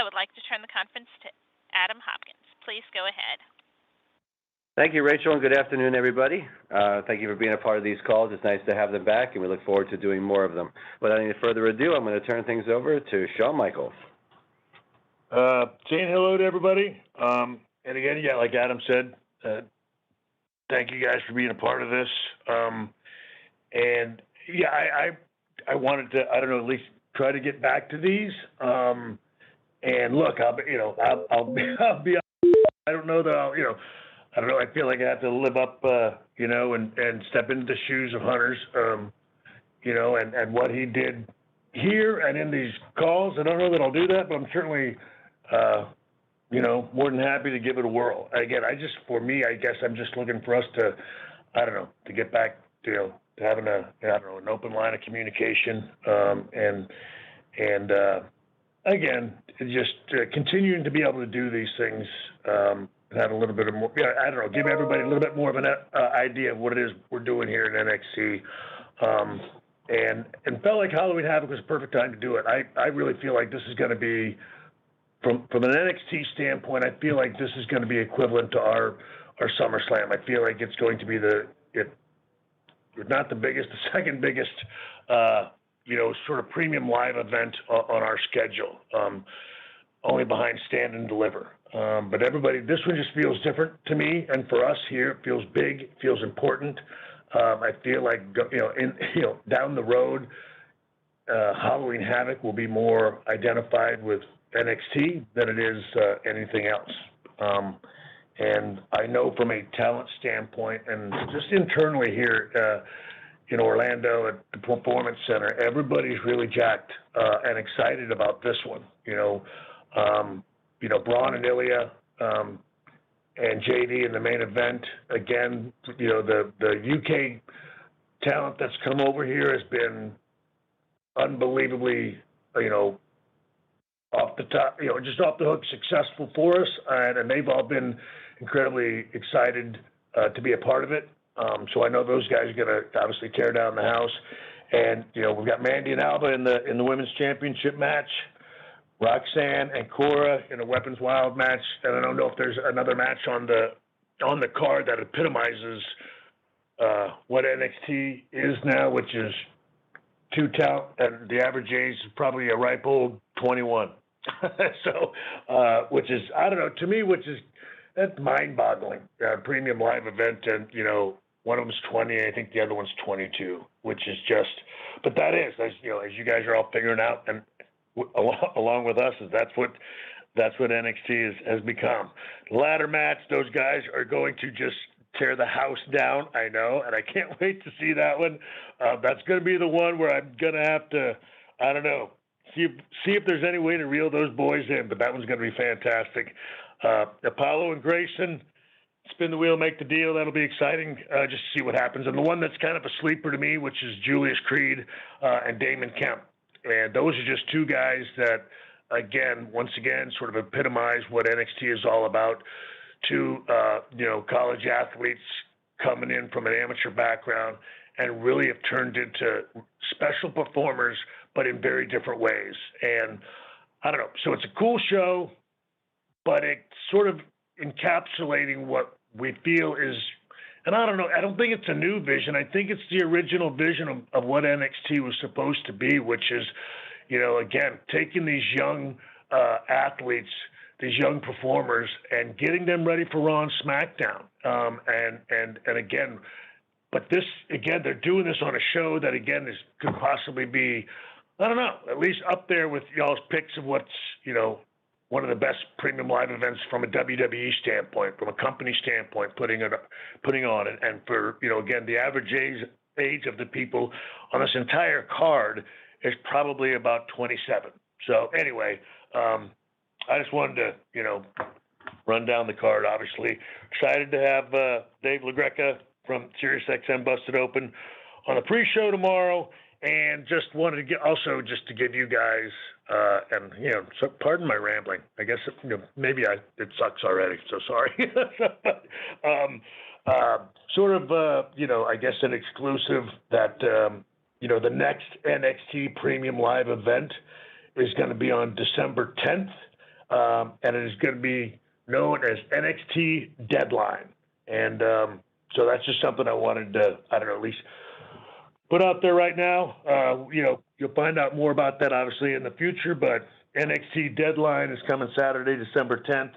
I would like to turn the conference to Adam Hopkins. Please go ahead. Thank you, Rachel, and good afternoon, everybody. Thank you for being a part of these calls. It's nice to have them back, and we look forward to doing more of them. Without any further ado, I'm going to turn things over to Shawn Michaels. Saying hello to everybody. And again, yeah, like Adam said, thank you guys for being a part of this. And yeah, I wanted to, I don't know, at least try to get back to these. And look, I'll be, I don't know that I don't know. I feel like I have to live up, and step into the shoes of Hunter's, and what he did here and in these calls. I don't know that I'll do that, but I'm certainly, more than happy to give it a whirl. Again, for me, I guess I'm just looking for us to, to get back to having an open line of communication, and again, just continuing to be able to do these things, have a little bit of more, give everybody a little bit more of an idea of what it is we're doing here in NXT. And felt like Halloween Havoc was a perfect time to do it. I really feel like this is going to be, from an NXT standpoint, I feel like this is going to be equivalent to our SummerSlam. I feel like it's going to be not the biggest, the second biggest, sort of premium live event on our schedule, only behind Stand and Deliver. But everybody, this one just feels different to me, and for us here, it feels big, it feels important. I feel like down the road, Halloween Havoc will be more identified with NXT than it is anything else. And I know from a talent standpoint, and just internally here in Orlando at the Performance Center, everybody's really jacked and excited about this one. Braun and Ilya and JD in the main event. Again, the UK talent that's come over here has been unbelievably, off the top, just off the hook successful for us, and they've all been incredibly excited to be a part of it. So I know those guys are going to obviously tear down the house. And, we've got Mandy and Alba in the women's championship match, Roxanne and Cora in a Weapons Wild match, and I don't know if there's another match on the card that epitomizes what NXT is now, which is two talent, and the average age is probably a ripe old 21. So, which is, I don't know, to me, that's mind-boggling. Premium live event, and one of them's 20, I think the other one's 22, which is just. But that is, as you guys are all figuring out, and along with us, is that's what NXT has become. The ladder match, those guys are going to just tear the house down. I know, and I can't wait to see that one. That's going to be the one where I'm going to have to, I don't know, see if there's any way to reel those boys in. But that one's going to be fantastic. Apollo and Grayson, spin the wheel, make the deal. That'll be exciting, just to see what happens. And the one that's kind of a sleeper to me, which is Julius Creed and Damon Kemp. And those are just two guys that, once again, sort of epitomize what NXT is all about. Two, college athletes coming in from an amateur background and really have turned into special performers, but in very different ways. And I don't know. So it's a cool show, but it's sort of encapsulating what we feel is, and I don't know, I don't think it's a new vision. I think it's the original vision of what NXT was supposed to be, which is, taking these young athletes, these young performers, and getting them ready for Raw and SmackDown. And again, but this, again, they're doing this on a show that, again, could possibly be, I don't know, at least up there with y'all's picks of what's, one of the best premium live events from a WWE standpoint, from a company standpoint, putting on it. And for, again, the average age of the people on this entire card is probably about 27. So anyway, I just wanted to, run down the card, obviously. Excited to have Dave LaGreca from SiriusXM Busted Open on the pre-show tomorrow. And just wanted to just to give you guys, so pardon my rambling. I guess, maybe it sucks already, so sorry. I guess an exclusive that, the next NXT Premium Live event is going to be on December 10th and it is going to be known as NXT Deadline. And so that's just something I wanted to, at least put out there right now. You'll find out more about that obviously in the future, but NXT Deadline is coming Saturday, December 10th.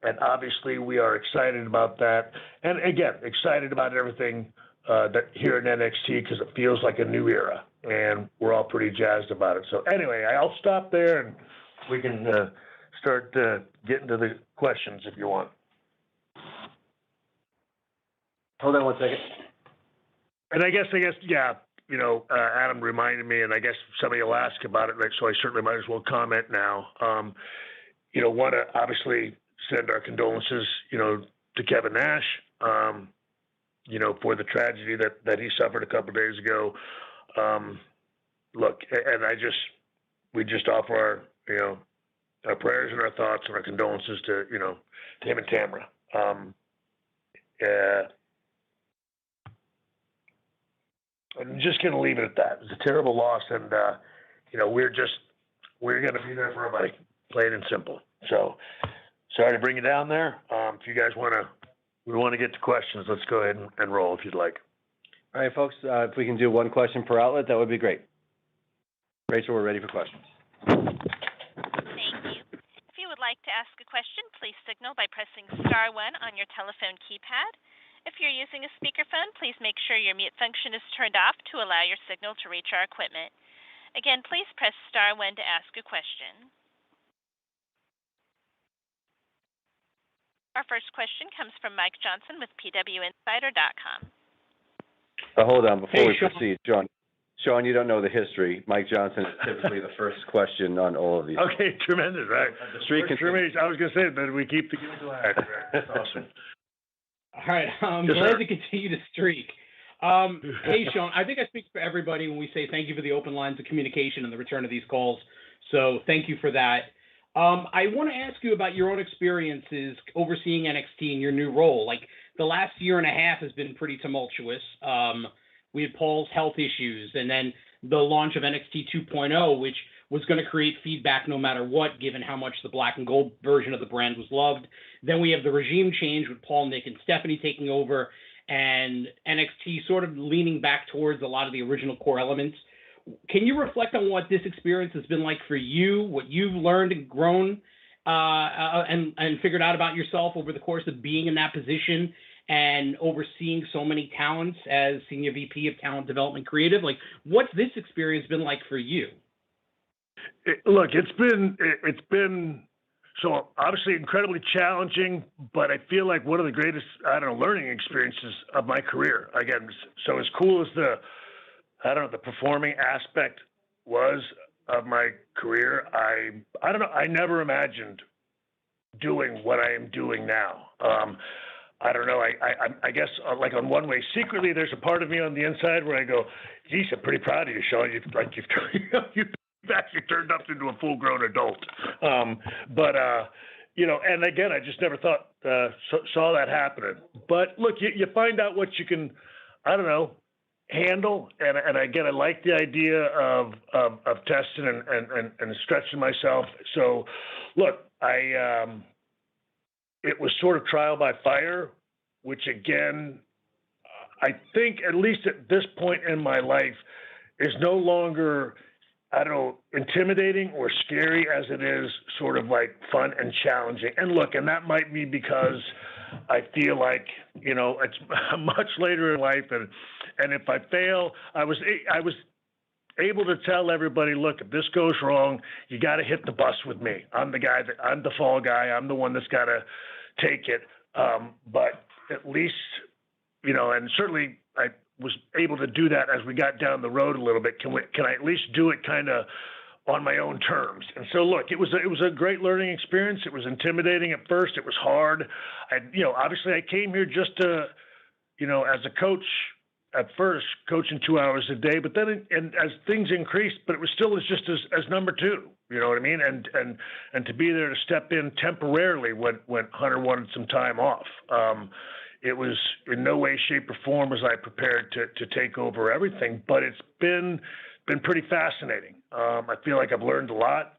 And obviously we are excited about that. And again, excited about everything that here in NXT because it feels like a new era. And we're all pretty jazzed about it. So anyway, I'll stop there and we can start getting to the questions if you want. Hold on one second. And I guess, yeah, Adam reminded me, and I guess somebody will ask about it, right? So I certainly might as well comment now. Want to obviously send our condolences, to Kevin Nash, for the tragedy that he suffered a couple of days ago. Look, and we just offer our prayers and our thoughts and our condolences to, him and Tamara. I'm just going to leave it at that. It's a terrible loss, and we're going to be there for everybody, plain and simple. So, sorry to bring you down there. If you guys we want to get to questions. Let's go ahead and roll if you'd like. All right, folks. If we can do one question per outlet, that would be great. Rachel, we're ready for questions. Thank you. If you would like to ask a question, please signal by pressing *1 on your telephone keypad. If you're using a speakerphone, please make sure your mute function is turned off to allow your signal to reach our equipment. Again, please press *1 to ask a question. Our first question comes from Mike Johnson with PWInsider.com. Hold on, before we Sean. proceed, Sean, you don't know the history. Mike Johnson is typically the first question on all of these. Okay, tremendous, right? The streak continues. I was going to say that we keep the good alive. That's awesome. All right, I'm Yes, glad sir. to continue to streak. Hey, Sean, I think I speak for everybody when we say thank you for the open lines of communication and the return of these calls. So thank you for that. I want to ask you about your own experiences overseeing NXT in your new role. Like, the last year and a half has been pretty tumultuous. We had Paul's health issues, and then the launch of NXT 2.0, which was going to create feedback no matter what, given how much the black and gold version of the brand was loved. Then we have the regime change with Paul, Nick, and Stephanie taking over, and NXT sort of leaning back towards a lot of the original core elements. Can you reflect on what this experience has been like for you, what you've learned and grown and figured out about yourself over the course of being in that position and overseeing so many talents as Senior VP of Talent Development Creative? Like, what's this experience been like for you? Look, it's been so obviously incredibly challenging, but I feel like one of the greatest, learning experiences of my career. Again, so as cool as the performing aspect was of my career, I never imagined doing what I am doing now. I guess like on one way, secretly there's a part of me on the inside where I go, geez, I'm pretty proud of you, Sean. You've actually turned up into a full-grown adult. And again, I just never thought, saw that happening. But look, you find out what you can, handle. And again, I like the idea of testing and stretching myself. So look, it was sort of trial by fire, which again, I think at least at this point in my life is no longer, intimidating or scary as it is sort of like fun and challenging. And look, and that might be because I feel like, it's much later in life. And if I fail, I was able to tell everybody, look, if this goes wrong, you got to hit the bus with me. I'm the fall guy. I'm the one that's got to take it. But at least, and certainly I was able to do that as we got down the road a little bit. Can I at least do it kind of on my own terms? And so, look, it was a great learning experience. It was intimidating at first. It was hard. Obviously I came here just to, as a coach at first, coaching 2 hours a day, but then and as things increased, but it was still just as number two, you know what I mean? And to be there to step in temporarily when Hunter wanted some time off. It was in no way, shape, or form was I prepared to take over everything, but it's been pretty fascinating. I feel like I've learned a lot,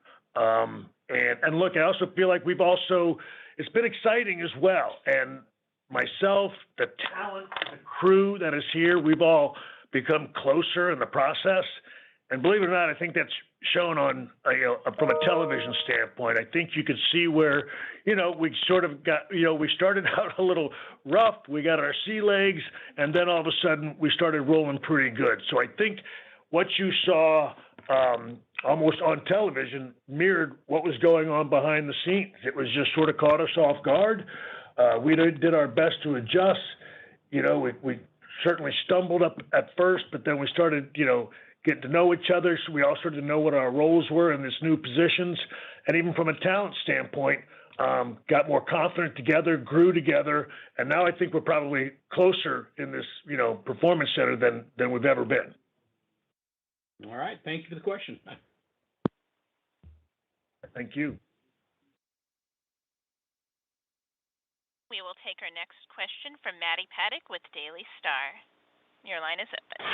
And look, I also feel like it's been exciting as well. And myself, the talent, the crew that is here, we've all become closer in the process. And believe it or not, I think that's shown on, from a television standpoint. I think you could see where, we sort of got, we started out a little rough. We got our sea legs, and then all of a sudden we started rolling pretty good. So I think what you saw almost on television mirrored what was going on behind the scenes. It was just sort of caught us off guard. We did our best to adjust. We certainly stumbled up at first, but then we started, getting to know each other. So we all started to know what our roles were in these new positions. And even from a talent standpoint, got more confident together, grew together. And now I think we're probably closer in this, performance center than we've ever been. All right. Thank you for the question. Thank you. We will take our next question from Maddie Paddock with Daily Star. Your line is open.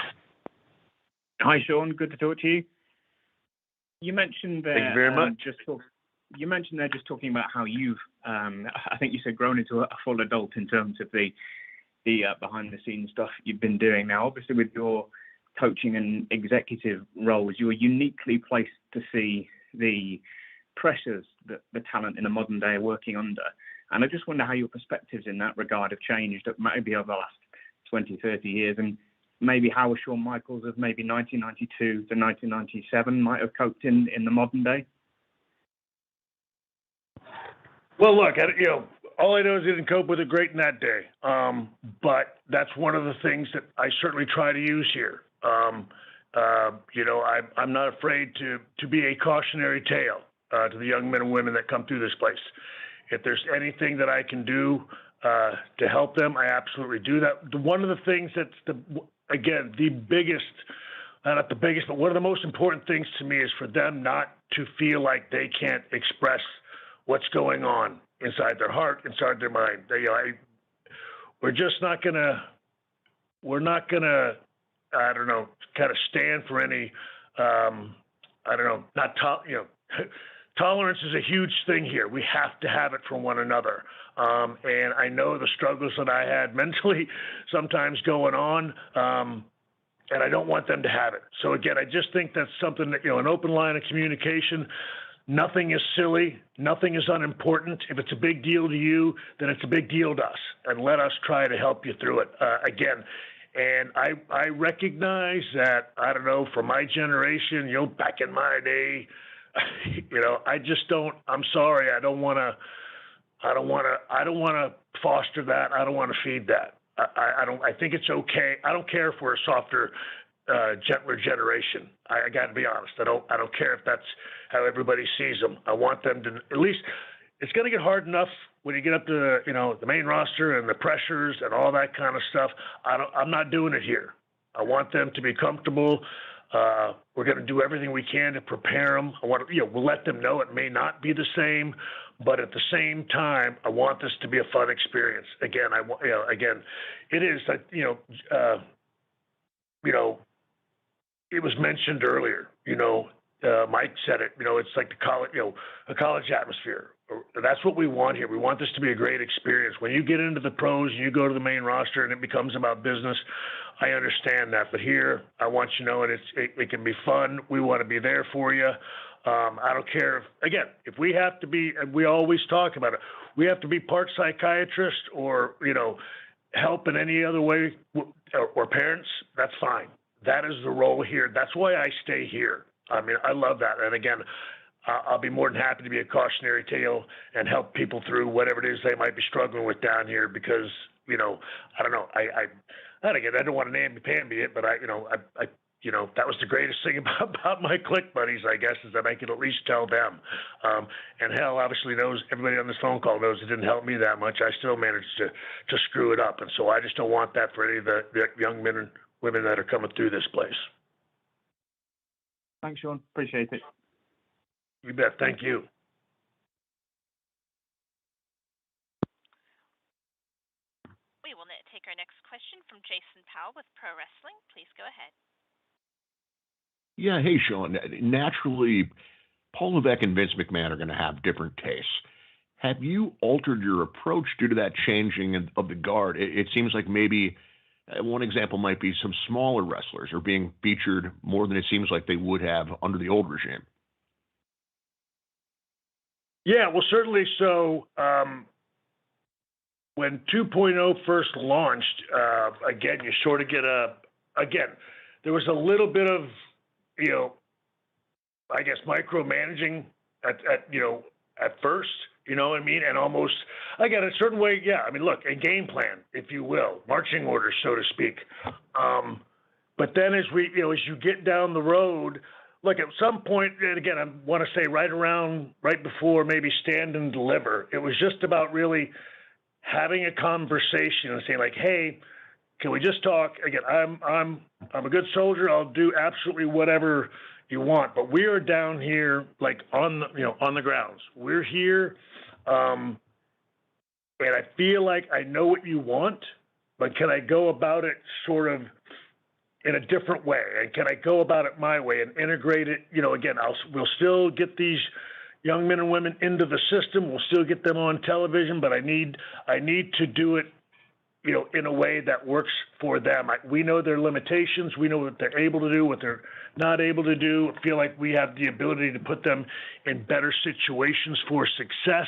Hi, Shawn. Good to talk to you. You mentioned there. Thank you very much. You mentioned there just talking about how you've, I think you said, grown into a full adult in terms of the behind the scenes stuff you've been doing. Now, obviously, with your coaching and executive roles, you're uniquely placed to see the pressures that the talent in the modern day are working under. And I just wonder how your perspectives in that regard have changed maybe over the last 20, 30 years, and maybe how a Shawn Michaels of maybe 1992 to 1997 might have coped in the modern day? Well, look, all I know is he didn't cope with it great in that day. But that's one of the things that I certainly try to use here. I'm not afraid to be a cautionary tale to the young men and women that come through this place. If there's anything that I can do to help them, I absolutely do that. One of the things that's the biggest, not the biggest, but one of the most important things to me is for them not to feel like they can't express what's going on inside their heart, inside their mind. We're not gonna, I don't know, kind of stand for any, tolerance is a huge thing here. We have to have it for one another. And I know the struggles that I had mentally sometimes going on, and I don't want them to have it. So again, I just think that's something that, an open line of communication. Nothing is silly. Nothing is unimportant. If it's a big deal to you, then it's a big deal to us, and let us try to help you through it. Again, and I recognize that, I don't know, for my generation, back in my day, I just don't, I'm sorry, I don't want to foster that. I don't want to feed that. I think it's okay. I don't care if we're a softer, gentler generation. I got to be honest. I don't care if that's how everybody sees them. I want them to, at least, it's going to get hard enough when you get up to, the main roster and the pressures and all that kind of stuff. I'm not doing it here. I want them to be comfortable. We're going to do everything we can to prepare them. We'll let them know it may not be the same, but at the same time, I want this to be a fun experience. Again, it is it was mentioned earlier. Mike said it. It's like a college atmosphere. That's what we want here. We want this to be a great experience. When you get into the pros and you go to the main roster and it becomes about business, I understand that. But here, I want you to know it can be fun. We want to be there for you. I don't care if we have to be, and we always talk about it, we have to be part psychiatrist or, help in any other way or parents, that's fine. That is the role here. That's why I stay here. I mean, I love that. And again, I'll be more than happy to be a cautionary tale and help people through whatever it is they might be struggling with down here because, I don't know. I don't want to name-pamby it, but that was the greatest thing about my clique buddies, I guess, is that I could at least tell them. And hell, obviously everybody on this phone call knows it didn't help me that much. I still managed to screw it up. And so I just don't want that for any of the young men and women that are coming through this place. Thanks, Shawn. Appreciate it. You bet. Thank you. We will take our next question from Jason Powell with Pro Wrestling. Please go ahead. Yeah, hey, Shawn. Naturally, Paul Levesque and Vince McMahon are going to have different tastes. Have you altered your approach due to that changing of the guard? It seems like maybe one example might be some smaller wrestlers are being featured more than it seems like they would have under the old regime. Yeah, well, certainly so. When 2.0 first launched, again, you sort of get there was a little bit of, I guess, micromanaging at first, you know what I mean? And almost, again, a certain way, yeah, I mean, look, a game plan, if you will, marching orders, so to speak. But then as as you get down the road, look, at some point, and again, I want to say right before maybe Stand and Deliver, it was just about really having a conversation and saying like, hey, can we just talk? Again, I'm a good soldier. I'll do absolutely whatever you want, but we are down here like on the grounds. We're here, and I feel like I know what you want, but can I go about it sort of in a different way? And can I go about it my way and integrate it? Again, we'll still get these young men and women into the system. We'll still get them on television, but I need to do it, in a way that works for them. We know their limitations. We know what they're able to do, what they're not able to do. I feel like we have the ability to put them in better situations for success.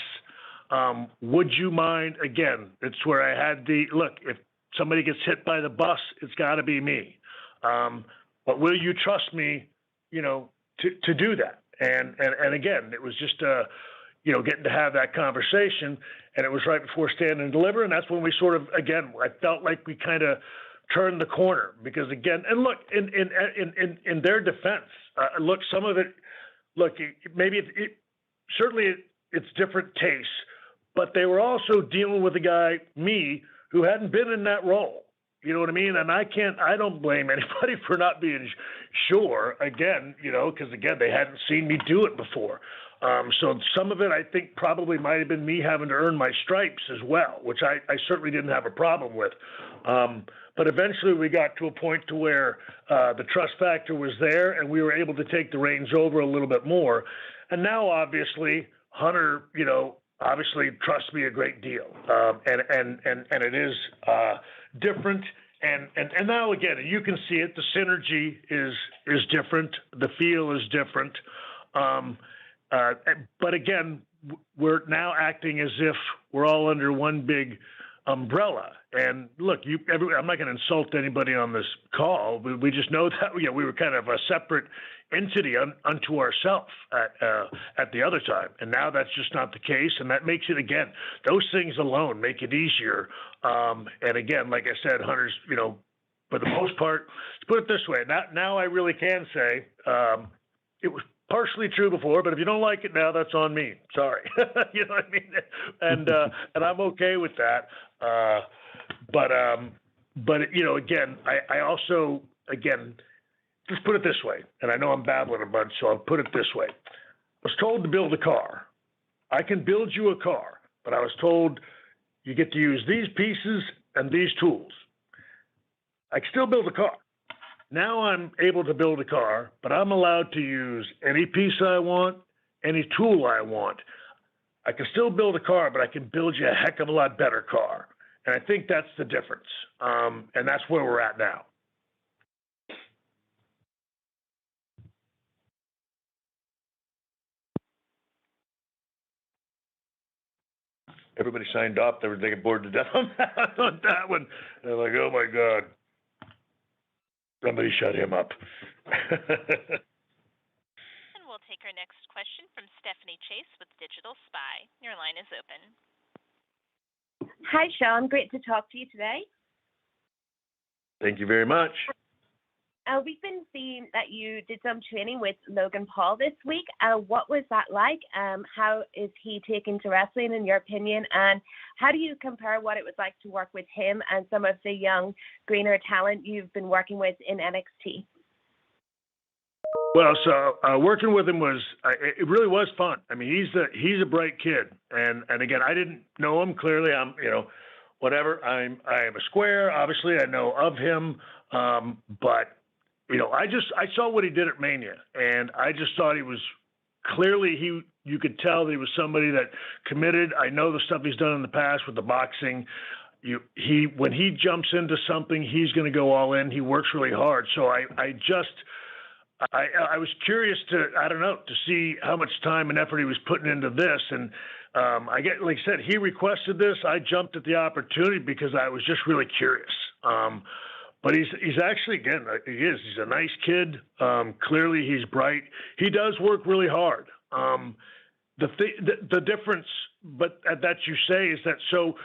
Would you mind, again, it's where I had look, if somebody gets hit by the bus, it's got to be me. But will you trust me, to do that? And again, it was just, getting to have that conversation, and it was right before Stand and Deliver, and that's when we sort of, again, I felt like we kind of turned the corner because again, and look, in their defense, look, some of it, look, maybe certainly it's different tastes, but they were also dealing with a guy, me, who hadn't been in that role. You know what I mean? And I don't blame anybody for not being sure, again, because again, they hadn't seen me do it before. So some of it, I think, probably might have been me having to earn my stripes as well, which I certainly didn't have a problem with. But eventually we got to a point to where the trust factor was there and we were able to take the reins over a little bit more. And now, obviously, Hunter, obviously trusts me a great deal. And it is different. And now, again, you can see it. The synergy is different. The feel is different. But again, we're now acting as if we're all under one big umbrella. And look, I'm not going to insult anybody on this call. We just know that we were kind of a separate entity unto ourselves at the other time. And now that's just not the case. And that makes it, again, those things alone make it easier. And again, like I said, Hunter's, for the most part, to put it this way, now I really can say it was partially true before, but if you don't like it now, that's on me. Sorry. You know what I mean? And I'm okay with that. But again, I also, again, just put it this way, and I know I'm babbling a bunch, so I'll put it this way. I was told to build a car. I can build you a car, but I was told you get to use these pieces and these tools. I can still build a car. Now I'm able to build a car, but I'm allowed to use any piece I want, any tool I want. I can still build a car, but I can build you a heck of a lot better car. And I think that's the difference. And that's where we're at now. Everybody signed up. They were bored to death on that one. They're like, oh my God. Somebody shut him up. And we'll take our next question from Stephanie Chase with Digital Spy. Your line is open. Hi, Shawn. Great to talk to you today. Thank you very much. We've been seeing that you did some training with Logan Paul this week. What was that like? How is he taking to wrestling, in your opinion? And how do you compare what it was like to work with him and some of the young, greener talent you've been working with in NXT? Well, so working with him it really was fun. I mean, he's a bright kid, and again, I didn't know him clearly. I'm whatever. I am a square. Obviously, I know of him, but I saw what he did at Mania, and I just thought he was clearly you could tell that he was somebody that committed. I know the stuff he's done in the past with the boxing. When he jumps into something, he's going to go all in. He works really hard. So I was curious to see how much time and effort he was putting into this. And like I said, he requested this. I jumped at the opportunity because I was just really curious. But he's actually, again, he's a nice kid. Clearly he's bright. He does work really hard. The difference, but that you say is that, so,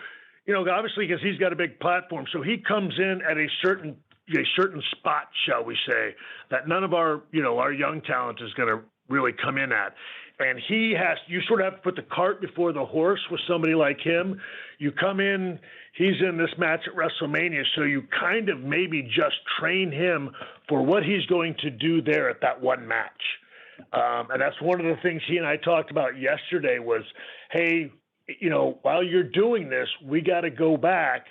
obviously because he's got a big platform, so he comes in at a certain spot, shall we say, that none of our young talent is going to really come in at. And you sort of have to put the cart before the horse with somebody like him. You come in, he's in this match at WrestleMania, so you kind of maybe just train him for what he's going to do there at that one match. And that's one of the things he and I talked about yesterday was, hey, while you're doing this, we got to go back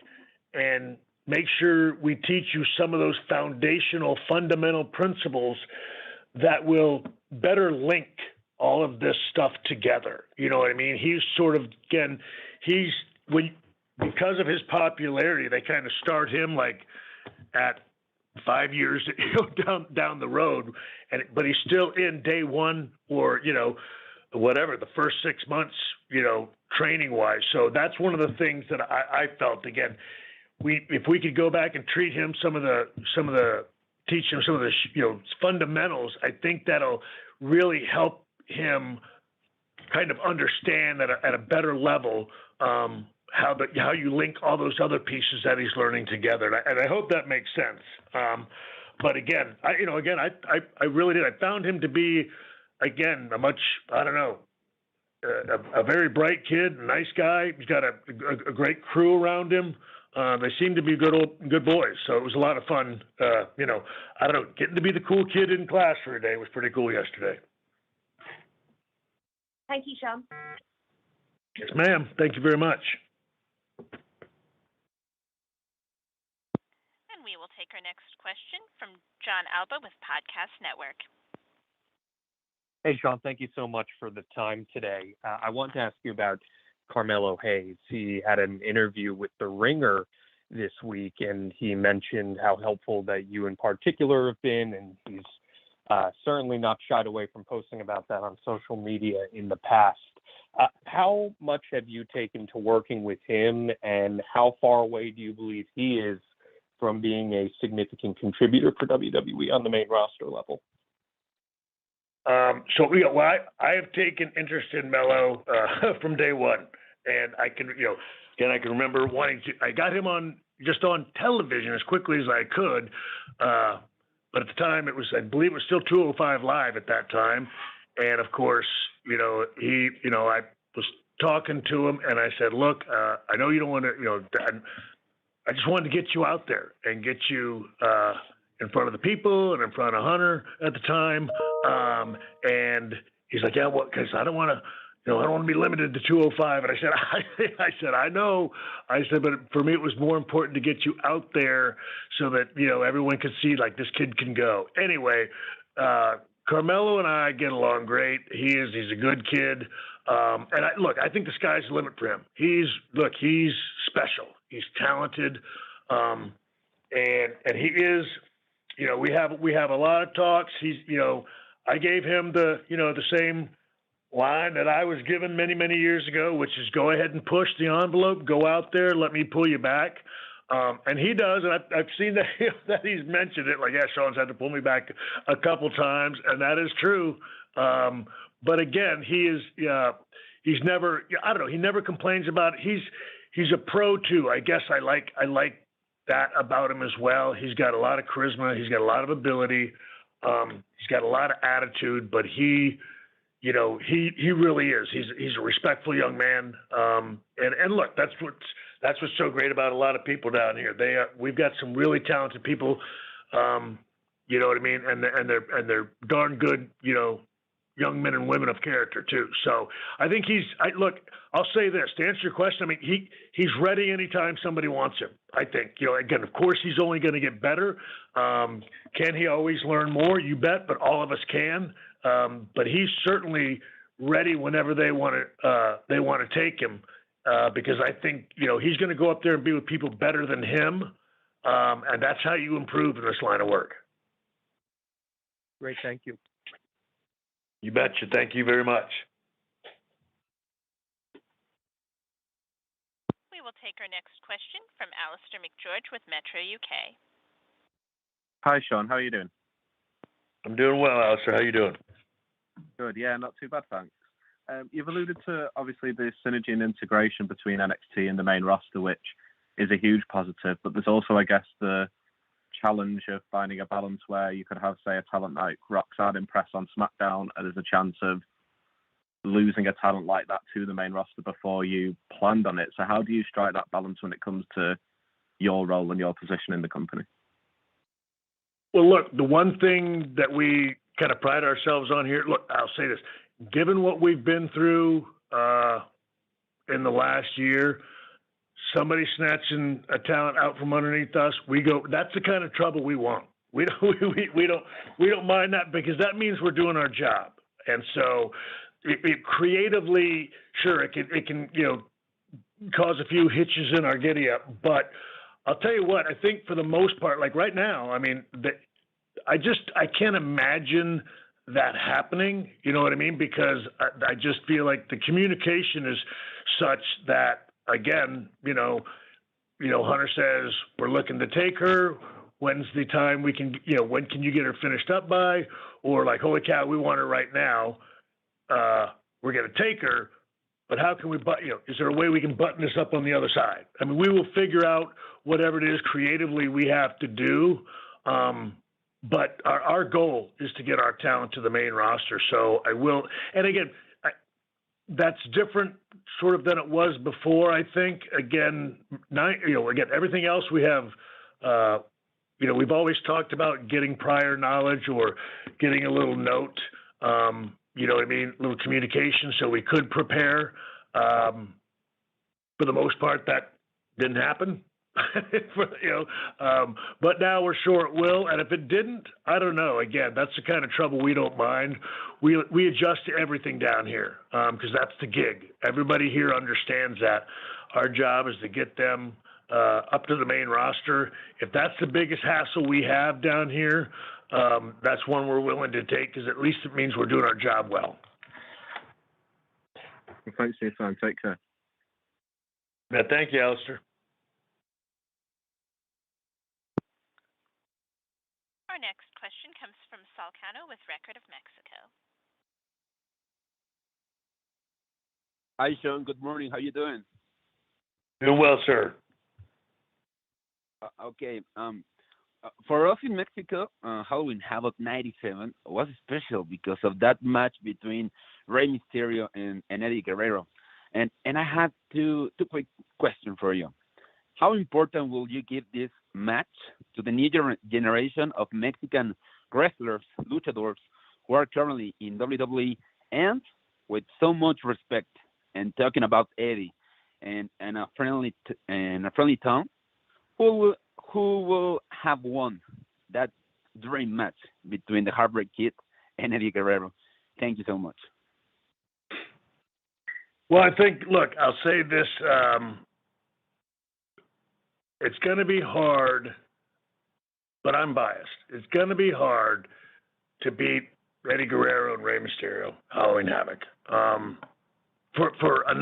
and make sure we teach you some of those foundational, fundamental principles that will better link all of this stuff together. You know what I mean? He's sort of, again, because of his popularity, they kind of start him like at 5 years down the road, but he's still in day one or, whatever, the first 6 months, training wise. So that's one of the things that I felt, again, if we could go back and treat him teach him some of the fundamentals, I think that'll really help him kind of understand at a better level how you link all those other pieces that he's learning together, and I hope that makes sense. But again, I really did. I found him to be, again, a very bright kid, a nice guy. He's got a great crew around him. They seem to be good boys. So it was a lot of fun. Getting to be the cool kid in class for a day was pretty cool yesterday. Thank you, Shawn. Yes, ma'am. Thank you very much. And we will take our next question from John Alba with Podcast Network. Hey, Shawn, thank you so much for the time today. I want to ask you about Carmelo Hayes. He had an interview with The Ringer this week, and he mentioned how helpful that you in particular have been, and he's certainly not shied away from posting about that on social media in the past. How much have you taken to working with him, and how far away do you believe he is from being a significant contributor for WWE on the main roster level? I have taken interest in Melo from day one, and I can remember I got him on television as quickly as I could, but at the time I believe it was still 205 Live at that time, and of course, I was talking to him, and I said, look, I know you don't want to, I just wanted to get you out there and get you in front of the people and in front of Hunter at the time. And he's like, yeah, well, because I don't want to be limited to 205. And I said, I know. I said, but for me, it was more important to get you out there so that, everyone could see like this kid can go. Anyway, Carmelo and I get along great. He's a good kid. And I think the sky's the limit for him. He's special. He's talented. And he is, we have a lot of talks. He's, I gave him the same line that I was given many, many years ago, which is go ahead and push the envelope, go out there, let me pull you back. And he does, and I've seen that he's mentioned it, like, yeah, Shawn's had to pull me back a couple times, and that is true. But again, he's never, he never complains about it. He's a pro too. I guess I like that about him as well. He's got a lot of charisma. He's got a lot of ability. He's got a lot of attitude, but he really is. He's a respectful young man. And look, that's what's so great about a lot of people down here. We've got some really talented people. You know what I mean? And they're darn good, young men and women of character too. So I think I'll say this to answer your question. I mean, he's ready anytime somebody wants him. I think, again, of course, he's only going to get better. Can he always learn more? You bet, but all of us can. but he's certainly ready whenever they want to take him, because I think he's going to go up there and be with people better than him, and that's how you improve in this line of work. Great, thank you. You betcha. Thank you very much. We will take our next question from Alistair McGeorge with Metro UK. Hi, Shawn. How are you doing? I'm doing well, Alistair. How you doing? Good. Yeah, not too bad, thanks. You've alluded to, obviously, the synergy and integration between NXT and the main roster, which is a huge positive, but there's also, I guess, the challenge of finding a balance where you could have, say, a talent like Roxanne impress on SmackDown, and there's a chance of losing a talent like that to the main roster before you planned on it. So how do you strike that balance when it comes to your role and your position in the company? Well, look, the one thing that we kind of pride ourselves on here, look, I'll say this, given what we've been through in the last year, somebody snatching a talent out from underneath us, that's the kind of trouble we want. We don't mind that, because that means we're doing our job. And so it creatively, sure, it can cause a few hitches in our giddy up, but I'll tell you what, I think for the most part, like right now, I mean, I can't imagine that happening. You know what I mean? Because I just feel like the communication is such that, again, Hunter says, we're looking to take her. When's the time we can, when can you get her finished up by? Or like, holy cow, we want her right now. We're going to take her, but how can we, is there a way we can button this up on the other side? I mean, we will figure out whatever it is creatively we have to do. But our goal is to get our talent to the main roster. So I will, and again, that's different sort of than it was before, I think. Again, everything else we have, we've always talked about getting prior knowledge or getting a little note, you know what I mean, a little communication so we could prepare. For the most part, that didn't happen. But now we're sure it will, and if it didn't, I don't know. Again, that's the kind of trouble we don't mind. We adjust to everything down here because that's the gig. Everybody here understands that. Our job is to get them up to the main roster. If that's the biggest hassle we have down here, that's one we're willing to take, because at least it means we're doing our job well. Thanks for your time. Take care. Yeah, thank you, Alistair. Our next question comes from Salcano with Record of Mexico. Hi, Shawn. Good morning. How you doing? Doing well, sir. Okay. For us in Mexico, Halloween Havoc 97 was special because of that match between Rey Mysterio and Eddie Guerrero. And I have two quick questions for you. How important will you give this match to the new generation of Mexican wrestlers, luchadors, who are currently in WWE, and with so much respect and talking about Eddie and a friendly tone, who will have won that dream match between the Heartbreak Kid and Eddie Guerrero? Thank you so much. Well, I think, look, I'll say this. It's going to be hard, but I'm biased. It's going to be hard to beat Eddie Guerrero and Rey Mysterio, Halloween Havoc, for a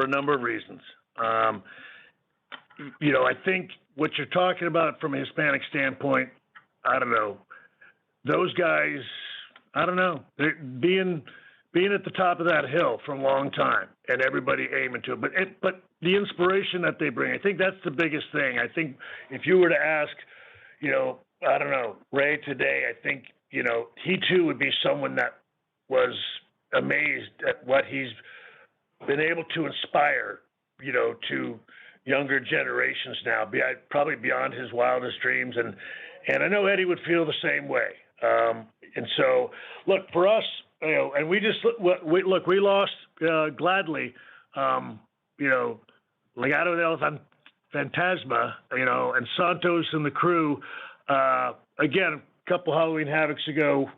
number of reasons. I think what you're talking about from a Hispanic standpoint, I don't know. Those guys, I don't know. They're being at the top of that hill for a long time, and everybody aiming to it. But the inspiration that they bring, I think that's the biggest thing. I think if you were to ask, I don't know, Ray today, I think, he too would be someone that was amazed at what he's been able to inspire, to younger generations now, probably beyond his wildest dreams. And I know Eddie would feel the same way. And so, look, for us, and we lost gladly, Legado del Fantasma, and Santos and the crew, again, a couple Halloween Havocs ago,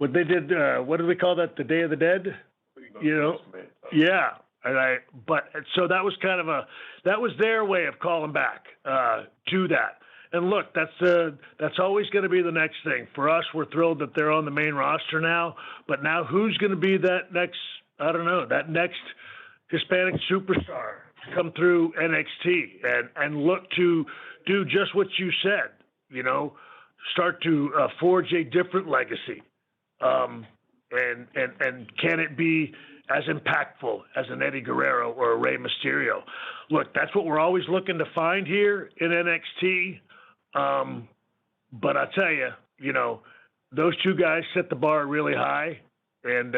what they did, what do we call that? The Day of the Dead? You know? Yeah. So that was that was their way of calling back to that. And look, that's always going to be the next thing. For us, we're thrilled that they're on the main roster now. But now, who's going to be that next? I don't know. That next Hispanic superstar to come through NXT and look to do just what you said. You know, start to forge a different legacy. And can it be as impactful as an Eddie Guerrero or a Rey Mysterio? Look, that's what we're always looking to find here in NXT. But I tell you, you know, those two guys set the bar really high, and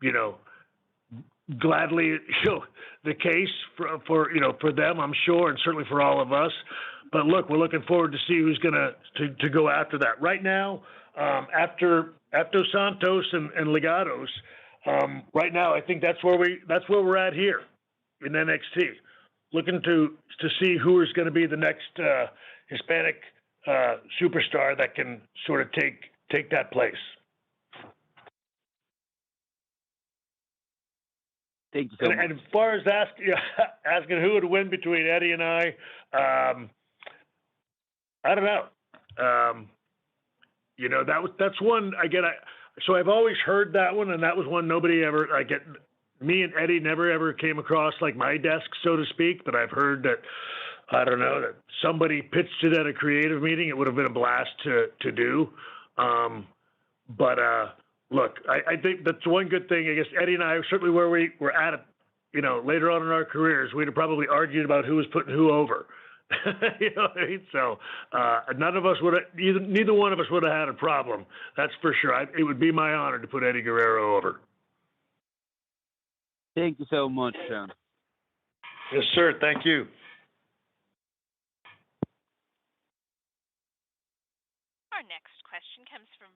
you know, gladly, you know, the case for you know, for them, I'm sure, and certainly for all of us. But look, we're looking forward to see who's gonna to go after that. Right now, after Santos and Legados, right now I think that's where we're at here in NXT, looking to see who is going to be the next Hispanic superstar that can sort of take that place. Thank you so much. And as far as asking who would win between Eddie and I don't know. You know, that's one so I've always heard that one, and that was one nobody ever me and Eddie never ever came across like my desk, so to speak. But I've heard that, I don't know, that somebody pitched it at a creative meeting. It would have been a blast to do. Look, I think that's one good thing. I guess Eddie and I, certainly where we were at it, you know, later on in our careers, we'd have probably argued about who was putting who over. You know what I mean? So none of us neither one of us would have had a problem. That's for sure. It would be my honor to put Eddie Guerrero over. Thank you so much, Shawn. Yes, sir. Thank you. Our next question comes from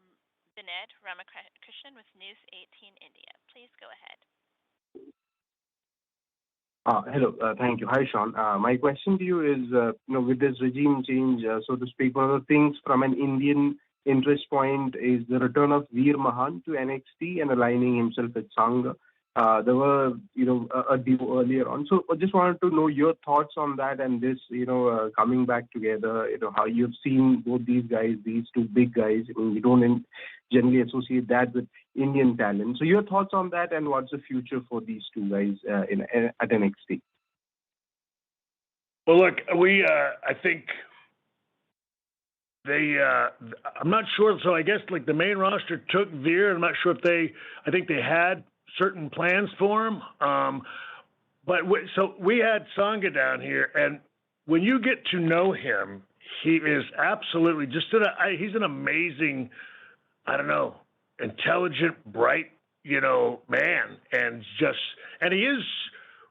Vinod Ramakrishnan with News 18 India. Please go ahead. Hello. Thank you. Hi, Shawn. My question to you is, you know, with this regime change, so to speak, one of the things from an Indian interest point is the return of Veer Mahan to NXT and aligning himself with Sangha. There were, you know, a deal earlier on. So I just wanted to know your thoughts on that and this, you know, coming back together, you know, how you've seen both these guys, these two big guys. I mean, we don't generally associate that with Indian talent. So your thoughts on that, and what's the future for these two guys at NXT? Well, look, I think they, I'm not sure. So I guess like the main roster took Veer. I'm not sure if I think they had certain plans for him. So we had Sangha down here, and when you get to know him, he is absolutely he's an amazing, I don't know, intelligent, bright, you know, man, and he is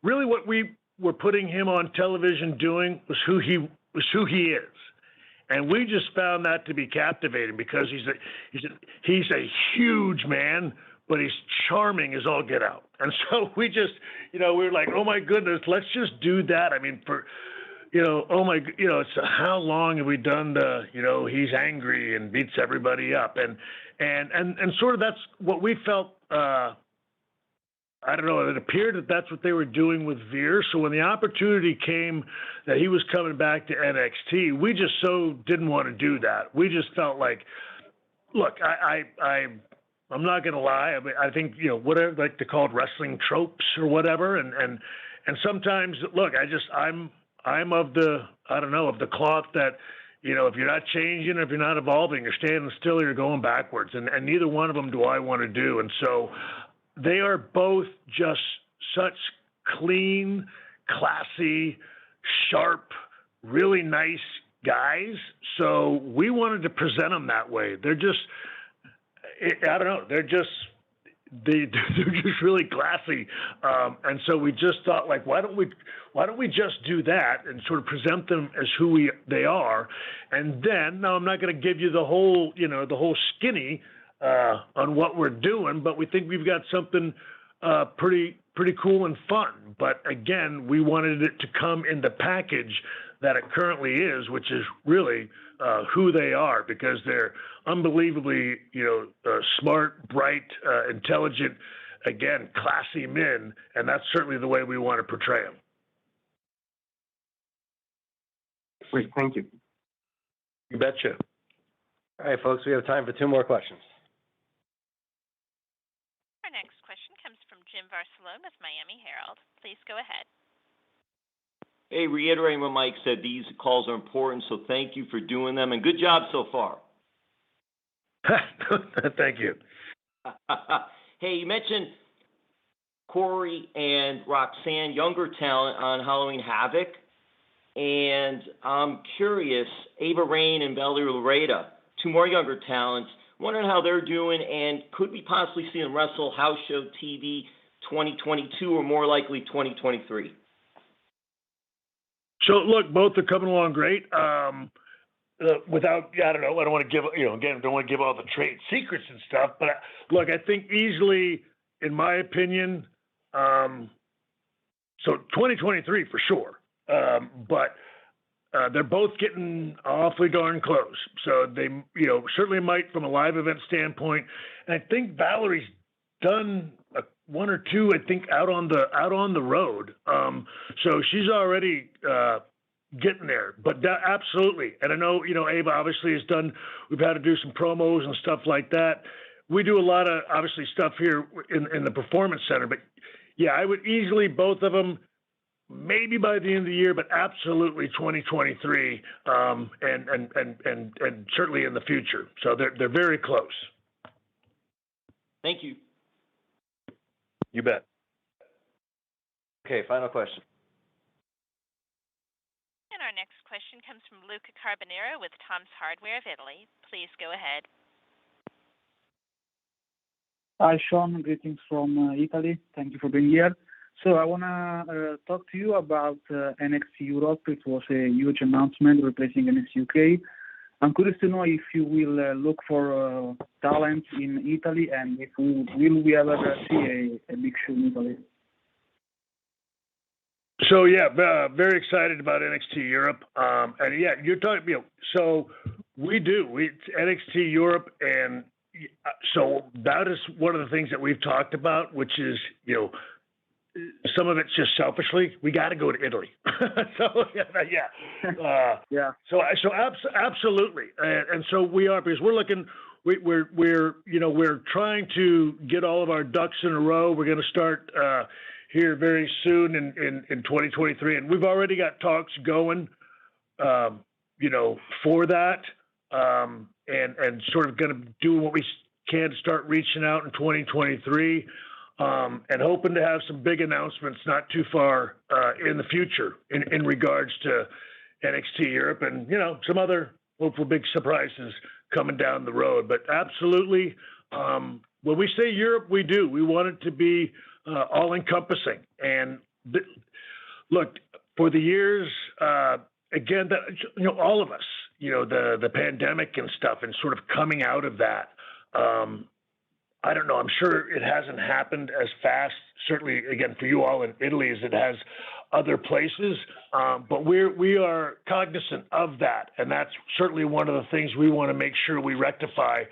really what we were putting him on television doing was who he is. And we just found that to be captivating because he's a huge man, but he's charming as all get out. And so we just, you know, we were like, oh my goodness, let's just do that. I mean, it's how long have we done you know, he's angry and beats everybody up. And sort of that's what we felt, I don't know, it appeared that that's what they were doing with Veer. So when the opportunity came that he was coming back to NXT, we just so didn't want to do that. We just felt like, look, I'm not going to lie. I mean, I think, you know, whatever like they called wrestling tropes or whatever. And sometimes, look, I'm of the cloth that, you know, if you're not changing, if you're not evolving, you're standing still, or you're going backwards. And neither one of them do I want to do. And so they are both just such clean, classy, sharp, really nice guys. So we wanted to present them that way. They're just, I don't know. They're just really classy, and so we just thought, like, why don't we just do that and sort of present them as who they are, and then now I'm not going to give you the whole skinny on what we're doing, but we think we've got something pretty pretty cool and fun. But again, we wanted it to come in the package that it currently is, which is really who they are, because they're unbelievably, smart, bright, intelligent, again, classy men, and that's certainly the way we want to portray them. Great, thank you. You betcha. All right, folks, we have time for 2 more questions. Our next question comes from Jim Barcelona with Miami Herald. Please go ahead. Hey, reiterating what Mike said, these calls are important, so thank you for doing them, and good job so far. Thank you. Hey, you mentioned Corey and Roxanne, younger talent on Halloween Havoc, and I'm curious, Ava Rain and Valerie Loretta, 2 more younger talents, wondering how they're doing, and could we possibly see them wrestle House Show TV 2022 or more likely 2023? So look, both are coming along great. Without, I don't know, I don't want to give, again, don't want to give all the trade secrets and stuff, but look, I think easily, in my opinion, so 2023 for sure, but they're both getting awfully darn close. So they, certainly might from a live event standpoint, and I think Valerie's done 1 or 2, I think, out on the road. So she's already getting there, but absolutely. And I know, Ava obviously has done. We've had to do some promos and stuff like that. We do a lot of obviously stuff here in the Performance Center, but yeah, I would easily both of them. Maybe by the end of the year, but absolutely 2023, and certainly in the future. So they're very close. Thank you. You bet. Okay, final question. And our next question comes from Luca Carbonero with Tom's Hardware of Italy. Please go ahead. Hi, Shawn. Greetings from Italy. Thank you for being here. So I want to talk to you about NXT Europe. It was a huge announcement replacing NXT UK. I'm curious to know if you will look for talent in Italy, and if will we ever see a big show in Italy? So yeah, very excited about NXT Europe. And yeah, you're talking. So we do. NXT Europe, and so that is one of the things that we've talked about, which is some of it's just selfishly, we got to go to Italy. So yeah. So absolutely, and so we are, because we're looking. We're trying to get all of our ducks in a row. We're going to start here very soon in 2023, and we've already got talks going, for that, and sort of going to do what we can to start reaching out in 2023. And hoping to have some big announcements not too far in the future in regards to NXT Europe, and some other hopeful big surprises coming down the road. But absolutely, when we say Europe, we do. We want it to be all encompassing. And look, for the years, again, that all of us, the pandemic and stuff, and sort of coming out of that. I don't know. I'm sure it hasn't happened as fast, certainly, again, for you all in Italy, as it has other places. But we are cognizant of that. And that's certainly one of the things we want to make sure we rectify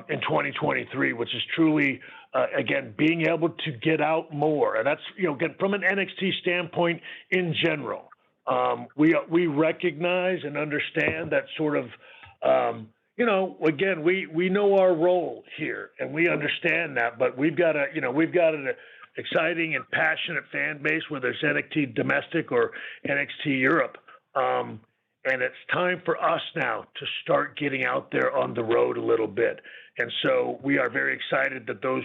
in 2023, which is truly, again, being able to get out more. And that's, again, from an NXT standpoint in general, we recognize and understand that sort of, again, we know our role here, and we understand that, but we've got an exciting and passionate fan base, whether it's NXT domestic or NXT Europe, and it's time for us now to start getting out there on the road a little bit. And so we are very excited that those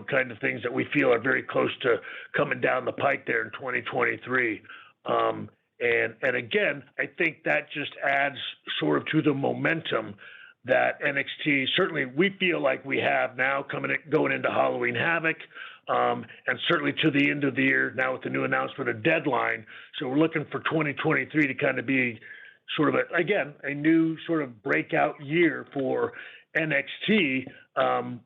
kind of things that we feel are very close to coming down the pike there in 2023. And again, I think that just adds sort of to the momentum that NXT, certainly we feel like we have now going into Halloween Havoc, and certainly to the end of the year now with the new announcement of Deadline. So we're looking for 2023 to kind of be sort of, a new sort of breakout year for NXT,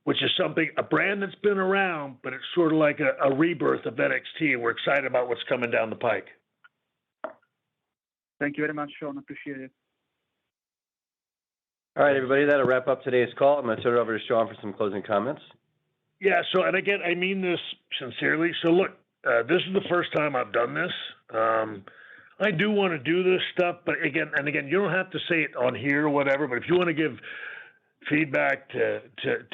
which is a brand that's been around, but it's sort of like a rebirth of NXT, and we're excited about what's coming down the pike. Thank you very much, Shawn. Appreciate it. All right, everybody, that'll wrap up today's call. I'm going to turn it over to Shawn for some closing comments. Yeah, so, and again, I mean this sincerely. So, look, this is the first time I've done this. I do want to do this stuff, but again, you don't have to say it on here or whatever, but if you want to give feedback to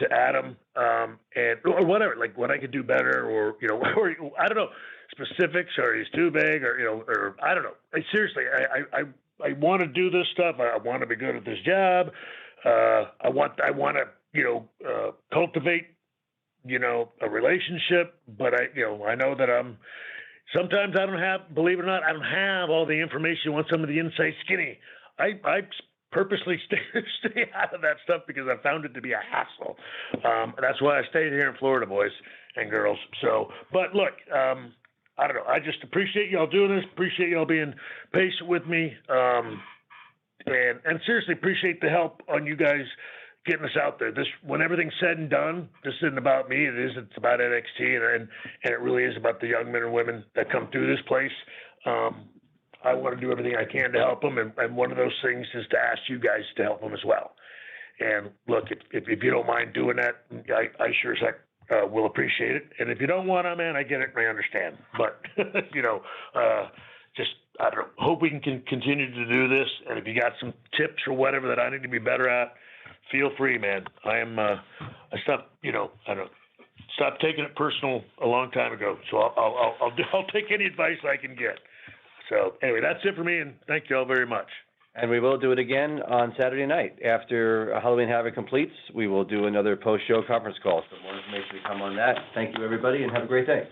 Adam, or whatever, like what I could do better, or, or I don't know, specifics, or he's too big, or, or I don't know. Seriously, I want to do this stuff. I want to be good at this job. I want to, cultivate, a relationship, but I know that sometimes I don't have, believe it or not, I don't have all the information. You want some of the inside skinny. I purposely stay out of that stuff because I found it to be a hassle. That's why I stayed here in Florida, boys and girls. So, but look, I don't know. I just appreciate y'all doing this. Appreciate y'all being patient with me. And seriously appreciate the help on you guys getting us out there. When everything's said and done, this isn't about me. It's about NXT, and it really is about the young men and women that come through this place. I want to do everything I can to help them, and one of those things is to ask you guys to help them as well. And look, if you don't mind doing that, I sure as heck will appreciate it. And if you don't want to, man, I get it and I understand. But just I don't know. Hope we can continue to do this. And if you got some tips or whatever that I need to be better at, feel free, man. I stopped, stopped taking it personal a long time ago. So I'll take any advice I can get. So anyway, that's it for me, and thank you all very much. And we will do it again on Saturday night. After Halloween Havoc completes, we will do another post-show conference call. So more information to come on that. Thank you, everybody, and have a great day.